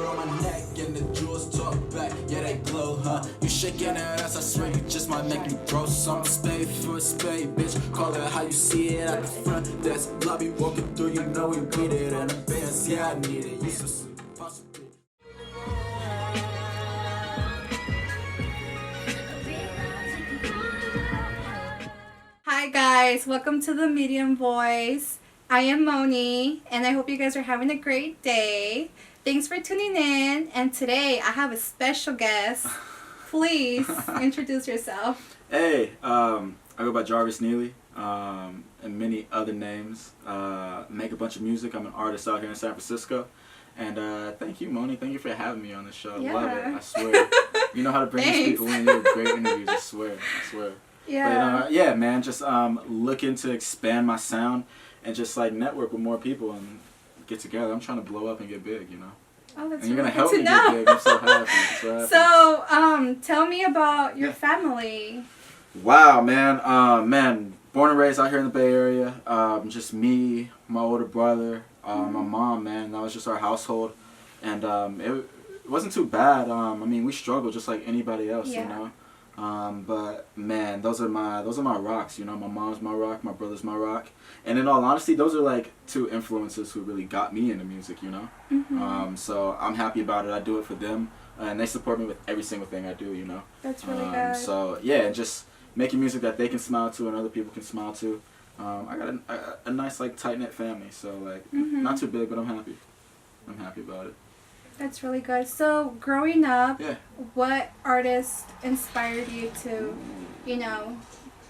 mirror on my neck and the jewels talk back. Yeah, they glow, huh? You shaking that ass, I swear you just might make me throw some spade for a spade, bitch. Call it how you see it at the front desk. Lobby walking through, you know we beat it in the bands. Yeah, I need it. You so sweet, possibly. Hi guys, welcome to the Medium Voice. I am Moni, and I hope you guys are having a great day. Thanks for tuning in, and today I have a special guest. Please introduce yourself. Hey, I go by Jarvis Neely, and many other names. Make a bunch of music. I'm an artist out here in San Francisco. And thank you, Moni. Thank you for having me on the show. Yeah. Love it. I swear. You know how to bring these people in. You have great interviews. I swear. Yeah. But, yeah, man. Just looking to expand my sound and just like network with more people and get together. I'm trying to blow up and get big. You know. Oh, that's and you're really gonna help good me to know. get big. I'm so happy. So, tell me about your family. Wow, man. Born and raised out here in the Bay Area. Just me, my older brother, my mom, man. That was just our household, and it wasn't too bad. I mean, we struggled just like anybody else, you know. But man, those are my rocks. You know, my mom's my rock, my brother's my rock, and in all honesty, those are like two influences who really got me into music. You know, so I'm happy about it. I do it for them, and they support me with every single thing I do. You know, that's really good. So yeah, just making music that they can smile to and other people can smile to. I got a nice like tight knit family, so like not too big, but I'm happy. I'm happy about it. That's really good. So, growing up, Yeah. what artist inspired you to, you know,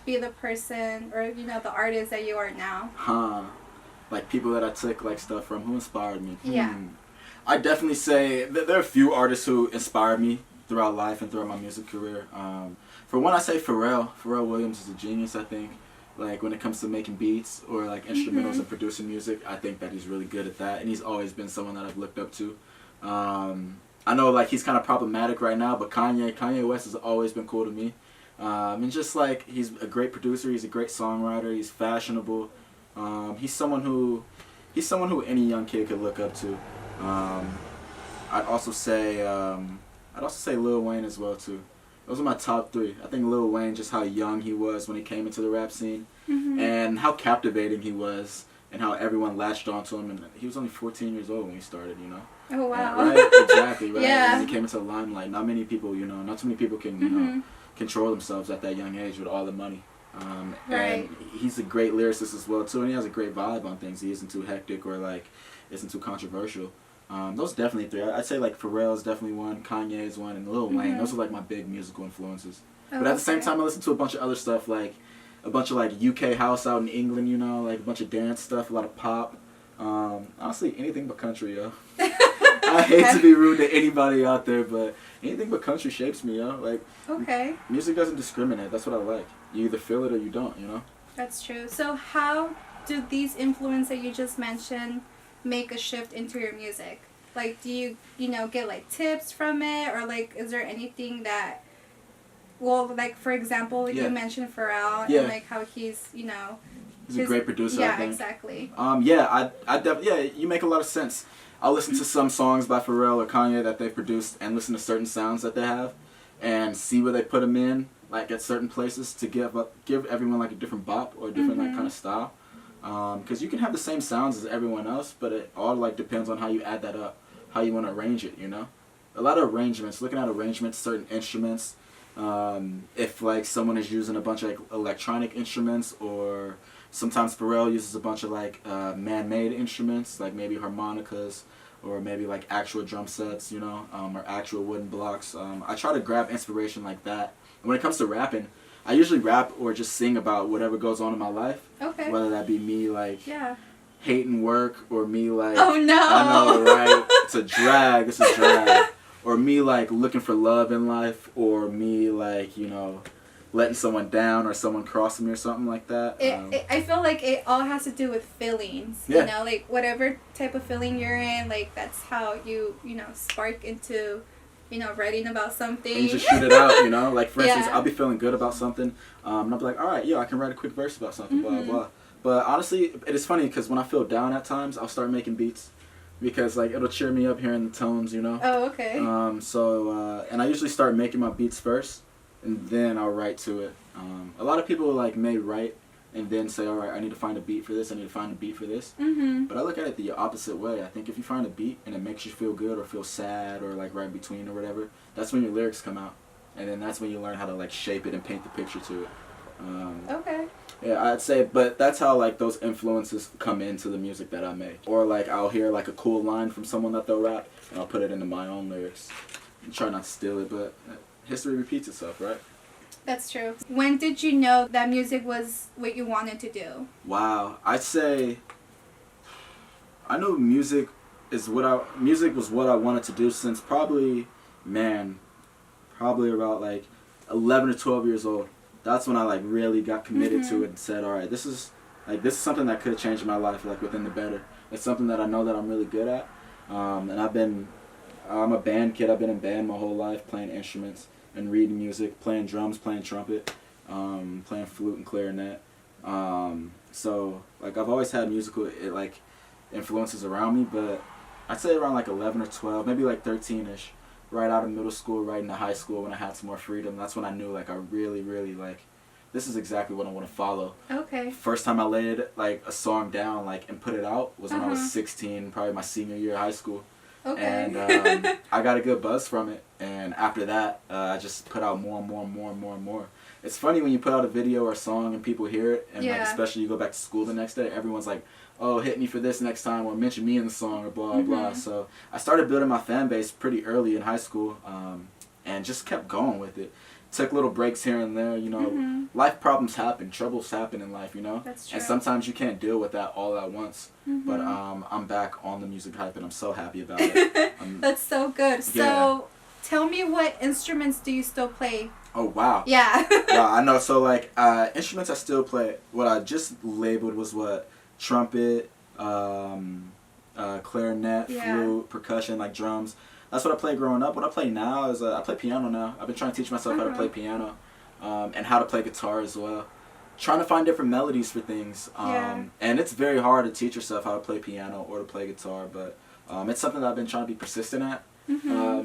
be the person or, you know, the artist that you are now? Like people that I took like stuff from. Who inspired me? Yeah. I definitely say that there are a few artists who inspired me throughout life and throughout my music career. For one, I say Pharrell. Pharrell Williams is a genius, I think. Like when it comes to making beats or like instrumentals and producing music, I think that he's really good at that, and he's always been someone that I've looked up to. I know like he's kind of problematic right now, but Kanye West has always been cool to me. And just like he's a great producer, he's a great songwriter, he's fashionable. He's someone who any young kid could look up to. I'd also say Lil Wayne as well too. Those are my top three. I think Lil Wayne, just how young he was when he came into the rap scene, and how captivating he was, and how everyone latched onto him. And he was only 14 years old when he started, you know. Oh wow! Right, exactly. Right. Yeah. When he came into the limelight, not too many people can you know control themselves at that young age with all the money. Right. And he's a great lyricist as well too, and he has a great vibe on things. He isn't too hectic or like isn't too controversial. Those definitely three. I'd say like Pharrell is definitely one, Kanye is one, and Lil Wayne. Those are like my big musical influences. But at the same time, I listen to a bunch of other stuff, like a bunch of like UK house out in England, you know, like a bunch of dance stuff, a lot of pop. Honestly, anything but country, yo. I hate to be rude to anybody out there, but anything but country shapes me, yo. Like, music doesn't discriminate. That's what I like. You either feel it or you don't, you know? That's true. So how do these influences that you just mentioned make a shift into your music? Like, do you know, get like tips from it, or like, is there anything that, well, like for example, you mentioned Pharrell and like how he's, you know, he's a great producer. I think. Exactly. You make a lot of sense. I'll listen to some songs by Pharrell or Kanye that they've produced and listen to certain sounds that they have, and see where they put them in, like at certain places to give everyone like a different bop or a different like kind of style. Because you can have the same sounds as everyone else, but it all like depends on how you add that up, how you want to arrange it, you know? A lot of arrangements, looking at arrangements, certain instruments, if like someone is using a bunch of like electronic instruments, or sometimes Pharrell uses a bunch of like man-made instruments, like maybe harmonicas, or maybe like actual drum sets, you know, or actual wooden blocks. I try to grab inspiration like that. And when it comes to rapping, I usually rap or just sing about whatever goes on in my life. Okay. Whether that be me like hating work, or me like oh no, I know, right? It's a drag. Or me like looking for love in life, or me like, you know, letting someone down or someone crossing me or something like that. I feel like it all has to do with feelings. You know, like whatever type of feeling you're in, like that's how you know, spark into, you know, writing about something. And you just shoot it out, you know? Like, for instance, I'll be feeling good about something, and I'll be like, all right, I can write a quick verse about something, blah, blah. But honestly, it is funny because when I feel down at times, I'll start making beats. because like it'll cheer me up hearing the tones, you know. Oh, okay. And I usually start making my beats first, and then I'll write to it. A lot of people like may write and then say, all right, I need to find a beat for this. I need to find a beat for this. Mm-hmm. But I look at it the opposite way. I think if you find a beat and it makes you feel good or feel sad or like right in between or whatever, that's when your lyrics come out, and then that's when you learn how to like shape it and paint the picture to it. Okay. Yeah, I'd say, but that's how like those influences come into the music that I make. Or like I'll hear like a cool line from someone that they'll rap, and I'll put it into my own lyrics. And try not to steal it, but history repeats itself, right? That's true. When did you know that music was what you wanted to do? Wow, I'd say I knew music was what I wanted to do since probably about like 11 or 12 years old. That's when I like really got committed to it and said, all right, this is something that could change my life like within the better. It's something that I know that I'm really good at. And I'm a band kid. I've been in band my whole life, playing instruments and reading music, playing drums, playing trumpet, playing flute and clarinet. So like I've always had musical like influences around me, but I'd say around like 11 or 12, maybe like 13ish. Right out of middle school, right into high school when I had some more freedom. That's when I knew like I really, really like this is exactly what I want to follow. Okay. First time I laid like a song down like and put it out was when I was 16, probably my senior year of high school. Okay. And I got a good buzz from it. And after that, I just put out more and more and more and more and more. It's funny when you put out a video or a song and people hear it, and like especially you go back to school the next day, everyone's like, oh, hit me for this next time, or mention me in the song, or blah, blah. So I started building my fan base pretty early in high school, and just kept going with it. Took little breaks here and there, you know. Life problems happen, troubles happen in life, you know. That's true. And sometimes you can't deal with that all at once. But I'm back on the music hype, and I'm so happy about it. That's so good. So tell me, what instruments do you still play? Oh, wow. Yeah. Wow, I know. So, like, instruments I still play, what I just labeled was trumpet, clarinet, flute, percussion, like drums. That's what I played growing up. What I play now is I play piano now. I've been trying to teach myself how to play piano, and how to play guitar as well. Trying to find different melodies for things. And it's very hard to teach yourself how to play piano or to play guitar, but it's something that I've been trying to be persistent at.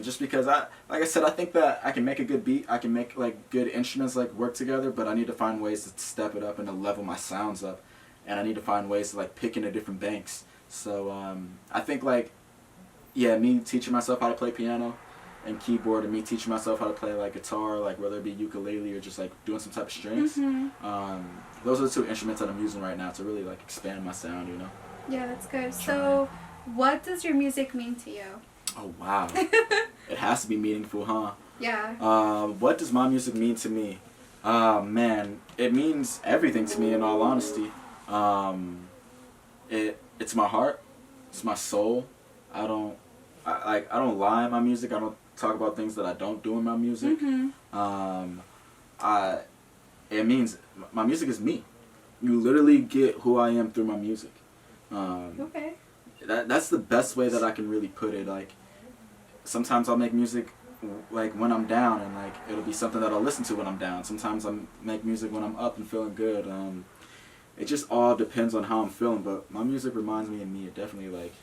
Just because like I said, I think that I can make a good beat. I can make like good instruments like work together, but I need to find ways to step it up and to level my sounds up. And I need to find ways to like pick into different banks. So I think like, me teaching myself how to play piano and keyboard, and me teaching myself how to play like guitar, like whether it be ukulele or just like doing some type of strings. Those are the two instruments that I'm using right now to really like expand my sound, you know. Yeah, that's good. So what does your music mean to you? Oh, wow. It has to be meaningful, huh? Yeah. What does my music mean to me? Man, it means everything to me in all honesty. It's my heart. It's my soul. I don't lie in my music. I don't talk about things that I don't do in my music. It means my music is me. You literally get who I am through my music. Okay. That's the best way that I can really put it. Like, sometimes I'll make music like when I'm down, and like it'll be something that I'll listen to when I'm down. Sometimes I make music when I'm up and feeling good. It just all depends on how I'm feeling, but my music reminds me of me. It definitely, like,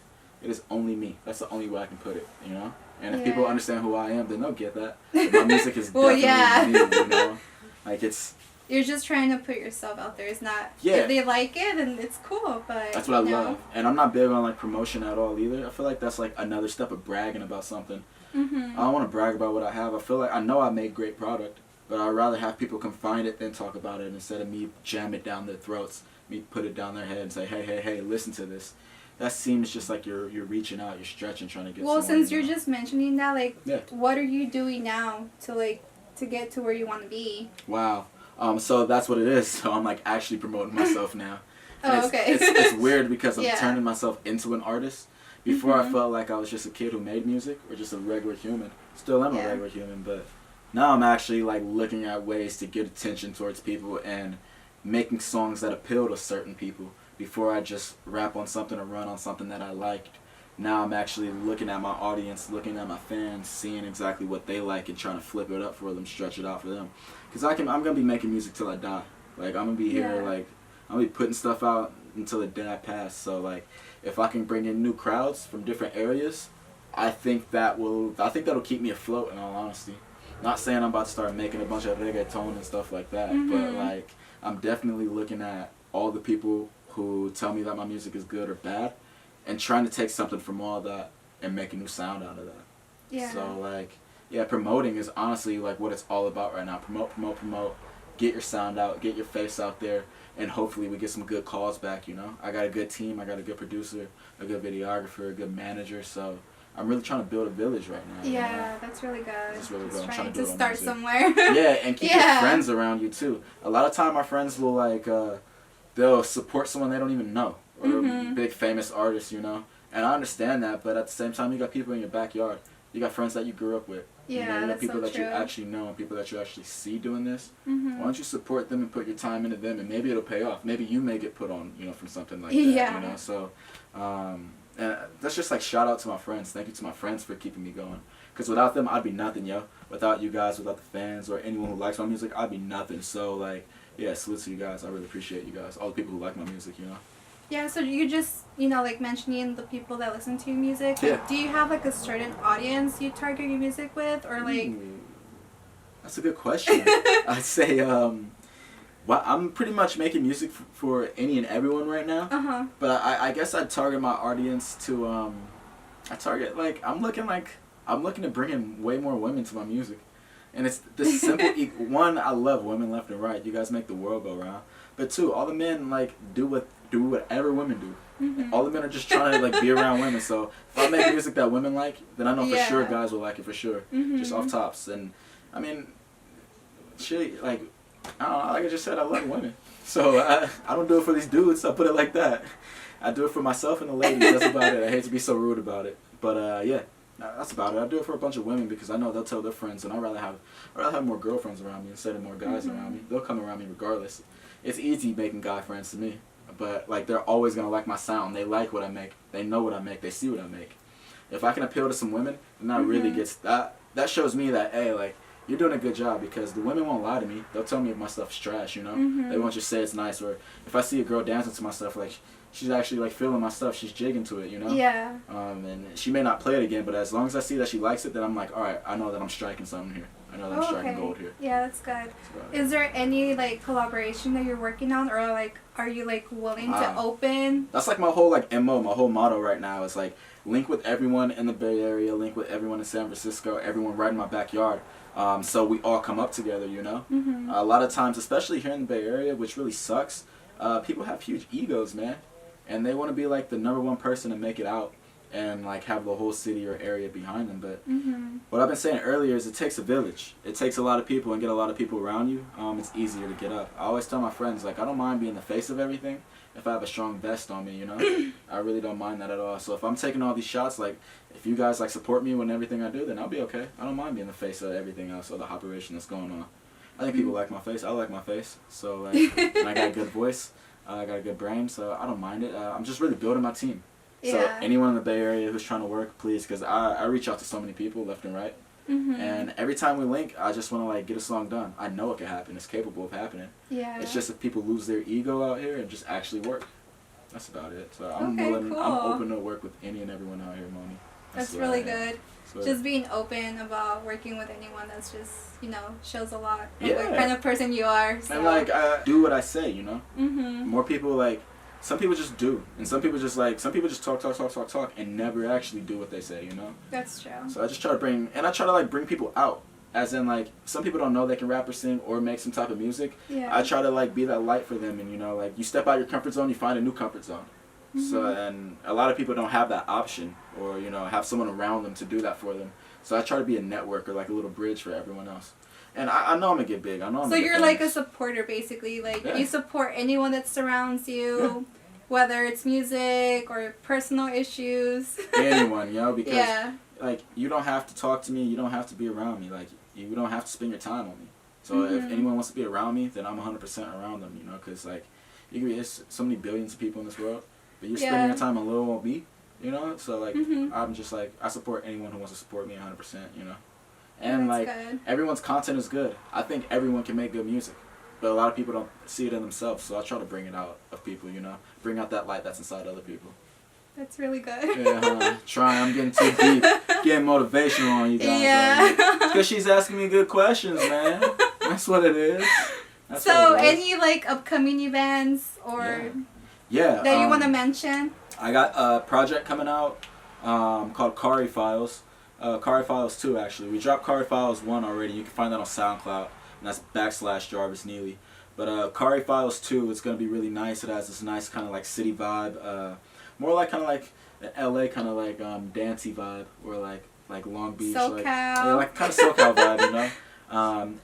it is only me. That's the only way I can put it, you know? And if people understand who I am, then they'll get that. But my music is definitely me, you know? Like, it's... You're just trying to put yourself out there. It's not... Yeah. If they like it, then it's cool, but... That's what I love. And I'm not big on, like, promotion at all, either. I feel like that's, like, another step of bragging about something. I don't want to brag about what I have. I feel like I know I make great product, but I'd rather have people come find it than talk about it, instead of me jam it down their throats, me put it down their head and say, hey, listen to this. That seems just like you're reaching out, you're stretching, trying to get. Well, since you know? you're just mentioning that, like, what are you doing now to get to where you want to be? Wow. So that's what it is. So I'm like actually promoting myself now. Okay. It's weird because I'm turning myself into an artist. Before I felt like I was just a kid who made music, or just a regular human. Still am a regular human, but now I'm actually like looking at ways to get attention towards people and making songs that appeal to certain people. Before I just rap on something or run on something that I liked. Now I'm actually looking at my audience, looking at my fans, seeing exactly what they like and trying to flip it up for them, stretch it out for them. Because I'm going to be making music till I die. Like, I'm going to be here, like, I'm going to be putting stuff out until the day I pass. So like, if I can bring in new crowds from different areas, I think that'll keep me afloat. In all honesty, not saying I'm about to start making a bunch of reggaeton and stuff like that, but like I'm definitely looking at all the people who tell me that my music is good or bad, and trying to take something from all that and make a new sound out of that. Yeah. So like, yeah, promoting is honestly like what it's all about right now. Promote. Get your sound out, get your face out there, and hopefully we get some good calls back, you know. I got a good team, I got a good producer, a good videographer, a good manager, so I'm really trying to build a village right now. Yeah, you know? that's really good. That's really good. I'm Trying to start somewhere. Yeah, and keep your friends around you too. A lot of time my friends will like, they'll support someone they don't even know, or big famous artists, you know. And I understand that, but at the same time, you got people in your backyard. You got friends that you grew up with. Yeah, you know, you got people that true. you actually know and people that you actually see doing this. Why don't you support them and put your time into them, and maybe it'll pay off. Maybe you may get put on, you know, from something like that. Yeah. You know, so and that's just like shout out to my friends. Thank you to my friends for keeping me going. Because without them, I'd be nothing, yo. Without you guys, without the fans or anyone who likes my music, I'd be nothing. So like, yeah, salute to you guys. I really appreciate you guys. All the people who like my music, you know. Yeah, so you just, you know, like mentioning the people that listen to your music. Yeah. Like, do you have like a certain audience you target your music with, or like? That's a good question. I'd say, well, I'm pretty much making music for any and everyone right now. But I guess I'd target my audience to, I'm looking to bring in way more women to my music. And it's this simple, one, I love women left and right. You guys make the world go round. But two, all the men, like, do whatever women do. All the men are just trying to, like, be around women. So if I make music that women like, then I know for sure guys will like it for sure. Just off tops. And, I mean, shit, like, I don't know, like I just said, I love women. So I don't do it for these dudes, I put it like that. I do it for myself and the ladies, that's about it. I hate to be so rude about it. But, yeah. That's about it. I do it for a bunch of women because I know they'll tell their friends, and I'd rather have more girlfriends around me instead of more guys around me. They'll come around me regardless. It's easy making guy friends to me, but like they're always gonna like my sound. They like what I make. They know what I make. They see what I make. If I can appeal to some women, then that really gets that. That shows me that hey, like you're doing a good job because the women won't lie to me. They'll tell me if my stuff's trash. You know, they won't just say it's nice. Or if I see a girl dancing to my stuff, like. She's actually like feeling my stuff. She's jigging to it, you know. Yeah. And she may not play it again, but as long as I see that she likes it, then I'm like, all right, I know that I'm striking something here. I know that I'm striking gold here. Yeah, that's good. Is there any like collaboration that you're working on, or like are you like willing to open? That's like my whole like MO, my whole motto right now is like link with everyone in the Bay Area, link with everyone in San Francisco, everyone right in my backyard. So we all come up together, you know. A lot of times, especially here in the Bay Area, which really sucks, people have huge egos, man. And they want to be like the #1 person to make it out and like have the whole city or area behind them. But what I've been saying earlier is it takes a village. It takes a lot of people and get a lot of people around you. It's easier to get up. I always tell my friends, like, I don't mind being the face of everything if I have a strong vest on me, you know? I really don't mind that at all. So if I'm taking all these shots, like, if you guys like support me in everything I do, then I'll be okay. I don't mind being the face of everything else or the operation that's going on. I think people like my face. I like my face. So, like, and I got a good voice. I got a good brain, so I don't mind it. I'm just really building my team. So anyone in the Bay Area who's trying to work, please, because I reach out to so many people left and right. And every time we link, I just want to like get a song done. I know it can happen. It's capable of happening. Yeah. It's just if people lose their ego out here and just actually work. That's about it. So I'm willing. Cool. I'm open to work with any and everyone out here, Moni. That's really good. Just being open about working with anyone, that's just, you know, shows a lot of what kind of person you are. So. And like, I do what I say, you know? More people, like, some people just do. And some people just talk, and never actually do what they say, you know? That's true. So I just try to bring people out. As in, like, some people don't know they can rap or sing or make some type of music. Yeah. I try to, like, be that light for them. And, you know, like, you step out your comfort zone, you find a new comfort zone. So, and a lot of people don't have that option or, you know, have someone around them to do that for them. So I try to be a network or like a little bridge for everyone else. And I know I'm going to get big. I know I'm So you're like a supporter, basically. Like, you support anyone that surrounds you, whether it's music or personal issues. Anyone, you know, because, like, you don't have to talk to me. You don't have to be around me. Like, you don't have to spend your time on me. So if anyone wants to be around me, then I'm 100% around them, you know, because, like, there's so many billions of people in this world. But you're spending your time on little old me, you know? So, like, I'm just, like, I support anyone who wants to support me 100%, you know? And, like, everyone's content is good. I think everyone can make good music. but a lot of people don't see it in themselves. So I try to bring it out of people, you know, bring out that light that's inside other people. That's really good. Yeah, trying. I'm getting too deep, getting motivational on you guys. Yeah. Because she's asking me good questions, man. That's what it is. That's So, what it is. any like upcoming events or Yeah. that you want to mention? I got a project coming out called Kari Files. Kari Files 2, actually. We dropped Kari Files 1 already. You can find that on SoundCloud, and that's / Jarvis Neely. But Kari Files 2, it's going to be really nice. It has this nice kind of like city vibe. More like kind of like an LA kind of like dancey vibe, or like Long Beach. SoCal. Like, yeah, like kind of SoCal vibe, you know?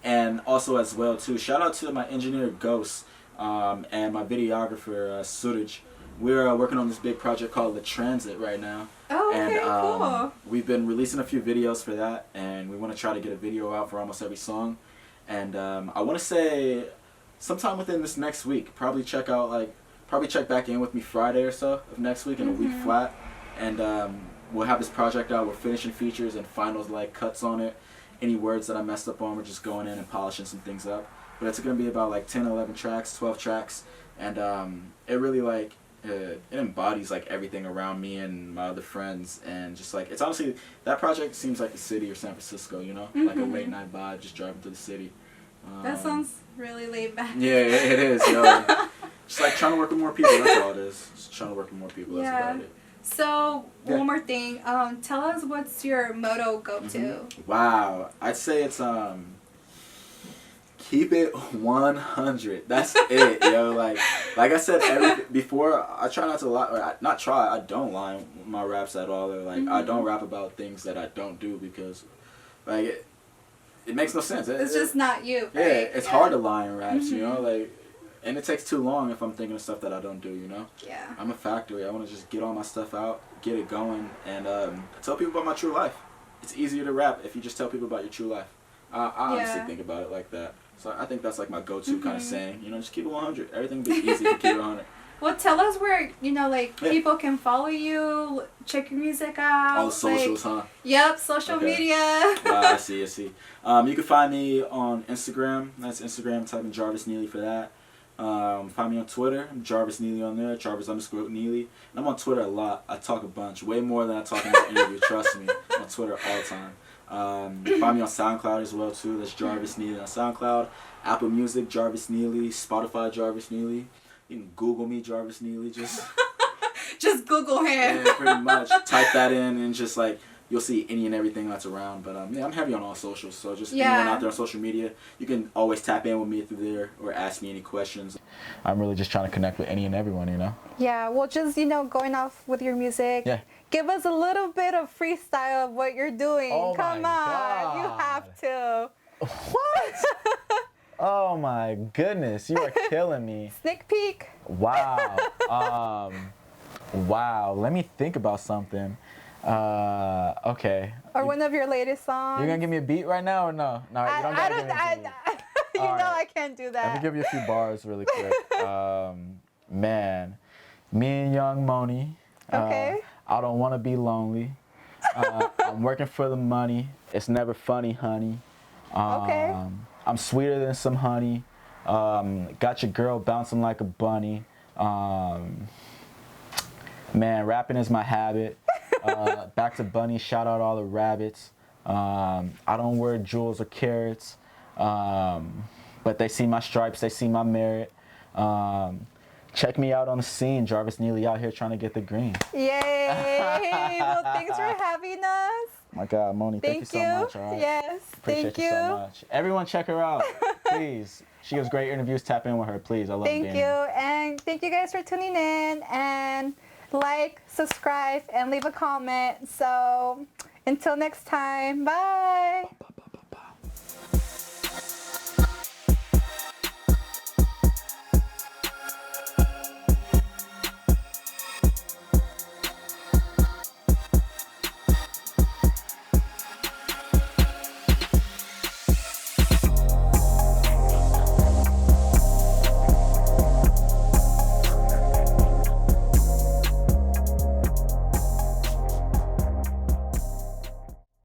And also as well, too, shout out to my engineer, Ghost, and my videographer, Suraj. We're working on this big project called The Transit right now. Oh, okay, and, cool. We've been releasing a few videos for that, and we want to try to get a video out for almost every song. And I want to say sometime within this next week, probably check back in with me Friday or so of next week in a week flat. And we'll have this project out. We're finishing features and finals like cuts on it. Any words that I messed up on, we're just going in and polishing some things up. But it's going to be about like 10, 11 tracks, 12 tracks. And it really like, it embodies like everything around me and my other friends, and just like, it's honestly, that project seems like the city or San Francisco, you know, like a late night vibe, just driving through the city. That sounds really laid back. Yeah, it is, yo. Just like trying to work with more people, that's all it is. Just trying to work with more people, that's about it. So, one more thing, tell us what's your motto go-to? Wow, I'd say it's keep it 100. That's it, yo. Like I said before, I try not to lie. Or I don't lie in my raps at all. Or like I don't rap about things that I don't do, because like it makes no sense. It's just not you. Yeah, Right? it's hard to lie in raps, you know. Like, and it takes too long if I'm thinking of stuff that I don't do, you know. Yeah. I'm a factory. I want to just get all my stuff out, get it going, and tell people about my true life. It's easier to rap if you just tell people about your true life. I honestly think about it like that. So I think that's like my go-to kind of saying. You know, just keep it 100. Everything will be easy if you keep it 100. Well, tell us where, you know, like, people can follow you, check your music out. All the socials, huh? Yep, social media. I see. You can find me on Instagram. That's Instagram. Type in Jarvis Neely for that. Find me on Twitter. I'm Jarvis Neely on there. Jarvis_Neely. And I'm on Twitter a lot. I talk a bunch. Way more than I talk in this interview. Trust me. I'm on Twitter all the time. Find me on SoundCloud as well, too. That's Jarvis Neely on SoundCloud. Apple Music, Jarvis Neely. Spotify, Jarvis Neely. You can Google me, Jarvis Neely. Just Google him. Yeah, pretty much. Type that in and just like, you'll see any and everything that's around. But yeah, I'm heavy on all socials. So just anyone out there on social media, you can always tap in with me through there or ask me any questions. I'm really just trying to connect with any and everyone, you know? Yeah, well, just, you know, going off with your music. Yeah. Give us a little bit of freestyle of what you're doing. Oh Come my on. God. You have to. What? Oh my goodness, you are killing me. Sneak peek. Wow. Wow, let me think about something. Okay. Or one of your latest songs. You're gonna give me a beat right now or no? No, you don't gotta give me a beat. You know I can't do that. Let me give you a few bars really quick. Man, me and Young Moni. Okay. I don't want to be lonely. I'm working for the money. It's never funny, honey. Okay. I'm sweeter than some honey. Got your girl bouncing like a bunny. Man, rapping is my habit. Back to bunny, shout out all the rabbits. I don't wear jewels or carrots. But they see my stripes, they see my merit. Check me out on the scene, Jarvis Neely out here trying to get the green. Yay! Well, thanks for having us. My God, Moni, thank you so much. All right? Yes, Appreciate thank you. so much. Everyone check her out, please. She gives great interviews. Tap in with her, please. I love Thank you. And thank you guys for tuning in. And like, subscribe, and leave a comment. So until next time, bye.